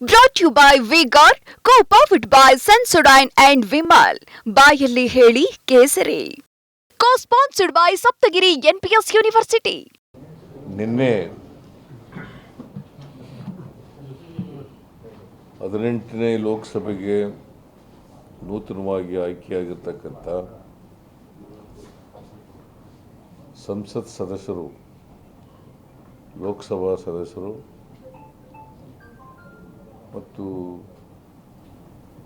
Brought to you by V-Guard, co-powered by Sensodyne and Vimal. ಬಾಯಲ್ಲಿ ಹೇಳಿ ಕೇಸರಿ. Co-sponsored by Saptagiri NPS University. ನಿನ್ನೆ 18ನೇ ಲೋಕಸಭೆಗೆ ನೂತನವಾಗಿ ಆಯ್ಕೆಯಾಗಿರ್ತಕ್ಕಂಥ ಸಂಸತ್ ಸದಸ್ಯರು, ಲೋಕಸಭಾ ಸದಸ್ಯರು ಮತ್ತು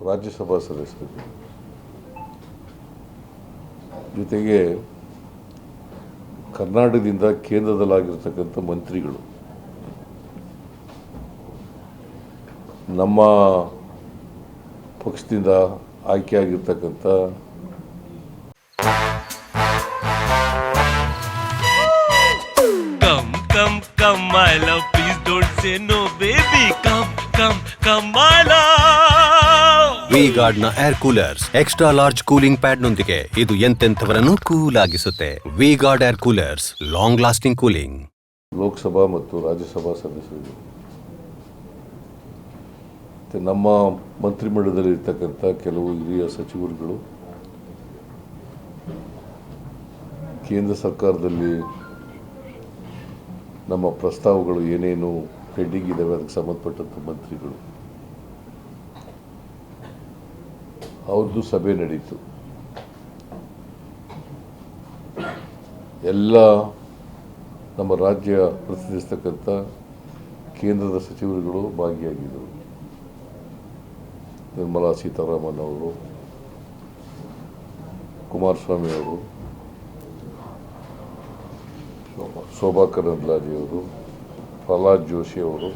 ರಾಜ್ಯಸಭಾ ಸದಸ್ಯರು ಜೊತೆಗೆ ಕರ್ನಾಟಕದಿಂದ ಕೇಂದ್ರದಲ್ಲಾಗಿರ್ತಕ್ಕಂಥ ಮಂತ್ರಿಗಳು ನಮ್ಮ ಪಕ್ಷದಿಂದ ಆಯ್ಕೆಯಾಗಿರ್ತಕ್ಕಂಥ Come, my love, please don't say no, baby. Come, my love. V-Guard ನ air coolers extra large cooling pad ನೊಂದಿಗೆ ಇದು ಎಂತೆಂಥವರನ್ನು ಕೂಲ್ ಆಗಿಸುತ್ತೆ. V-Guard air coolers, long lasting cooling. Lok Sabha ಮತ್ತು ರಾಜ್ಯಸಭಾ ಸದಸ್ಯರು ಮತ್ತು ನಮ್ಮ ಮಂತ್ರಿಮಂಡಲದಲ್ಲಿ ಇರ್ತಕ್ಕಂಥ ಕೆಲವು ಹಿರಿಯ ಸಚಿವರುಗಳು ಕೇಂದ್ರ ಸರ್ಕಾರದಲ್ಲಿ ನಮ್ಮ ಪ್ರಸ್ತಾವಗಳು ಏನೇನು ಪೆಂಡಿಂಗ್ ಇದ್ದಾವೆ ಅದಕ್ಕೆ ಸಂಬಂಧಪಟ್ಟಂಥ ಮಂತ್ರಿಗಳು ಅವ್ರದ್ದು ಸಭೆ ನಡೀತು. ಎಲ್ಲ ನಮ್ಮ ರಾಜ್ಯ ಪ್ರತಿನಿಧಿಸ್ತಕ್ಕಂಥ ಕೇಂದ್ರದ ಸಚಿವರುಗಳು ಭಾಗಿಯಾಗಿದ್ದರು. ನಿರ್ಮಲಾ ಸೀತಾರಾಮನ್ ಅವರು, ಕುಮಾರಸ್ವಾಮಿ ಅವರು, ಶೋಭಾ ಕರಂದ್ಲಾಜೆ ಅವರು, ಪ್ರಹ್ಲಾದ್ ಜೋಶಿ ಅವರು,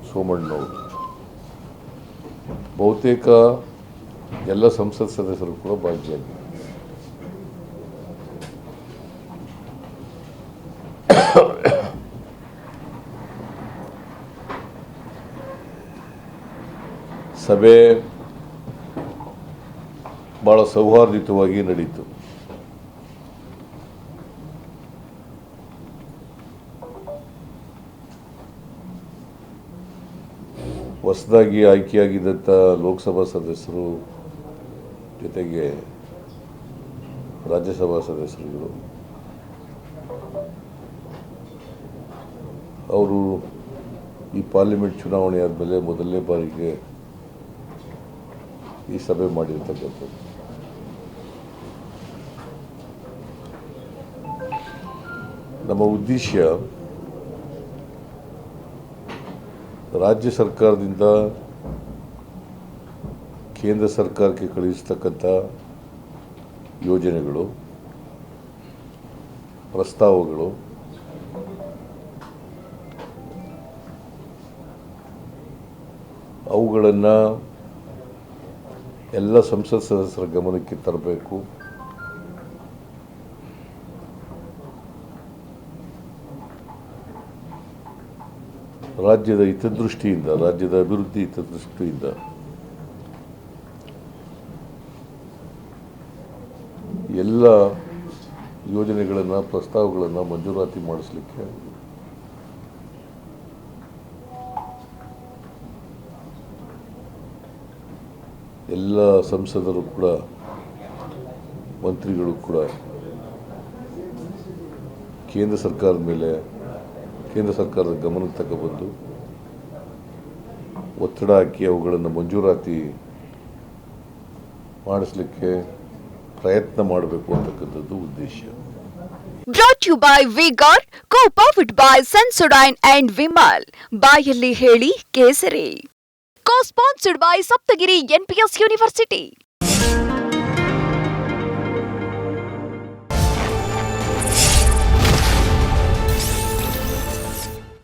ಸೋಮಣ್ಣವರು, ಬಹುತೇಕ ಎಲ್ಲ ಸಂಸತ್ ಸದಸ್ಯರು ಕೂಡ ಭಾಗಿಯಾಗಿದ್ದಾರೆ. ಸಭೆ ಬಹಳ ಸೌಹಾರ್ದಯುತವಾಗಿ ನಡೀತು. ಹೊಸದಾಗಿ ಆಯ್ಕೆಯಾಗಿದ್ದಂಥ ಲೋಕಸಭಾ ಸದಸ್ಯರು ಜೊತೆಗೆ ರಾಜ್ಯಸಭಾ ಸದಸ್ಯರುಗಳು ಅವರು ಈ ಪಾರ್ಲಿಮೆಂಟ್ ಚುನಾವಣೆ ಆದಮೇಲೆ ಮೊದಲನೇ ಬಾರಿಗೆ ಈ ಸಭೆ ಮಾಡಿರ್ತಕ್ಕಂಥದ್ದು. ನಮ್ಮ ಉದ್ದೇಶ ರಾಜ್ಯ ಸರ್ಕಾರದಿಂದ ಕೇಂದ್ರ ಸರ್ಕಾರಕ್ಕೆ ಕಳುಹಿಸ್ತಕ್ಕಂಥ ಯೋಜನೆಗಳು, ಪ್ರಸ್ತಾವಗಳು ಅವುಗಳನ್ನು ಎಲ್ಲ ಸಂಸತ್ ಸದಸ್ಯರ ಗಮನಕ್ಕೆ ತರಬೇಕು. ರಾಜ್ಯದ ಹಿತದೃಷ್ಟಿಯಿಂದ, ರಾಜ್ಯದ ಅಭಿವೃದ್ಧಿ ಹಿತದೃಷ್ಟಿಯಿಂದ ಎಲ್ಲ ಯೋಜನೆಗಳನ್ನು, ಪ್ರಸ್ತಾವಗಳನ್ನು ಮಂಜೂರಾತಿ ಮಾಡಿಸಲಿಕ್ಕೆ ಎಲ್ಲ ಸಂಸದರು ಕೂಡ, ಮಂತ್ರಿಗಳು ಕೂಡ ಕೇಂದ್ರ ಸರ್ಕಾರದ ಮೇಲೆ, ಕೇಂದ್ರ ಸರ್ಕಾರದ ಗಮನಕ್ಕೆ ತಗೊಬಂದು ಒತ್ತಡ ಹಾಕಿ ಅವುಗಳನ್ನು ಮಂಜೂರಾತಿ ಮಾಡಿಸಲಿಕ್ಕೆ ಪ್ರಯತ್ನ ಮಾಡಬೇಕು ಅಂತಕ್ಕಂಥದ್ದು ಉದ್ದೇಶ. Brought to you by V-Guard, co-powered by Sensodyne and Vimal. ಬಾಯಲ್ಲಿ ಹೇಳಿ ಕೇಸರಿ. Co-sponsored by Saptagiri NPS University.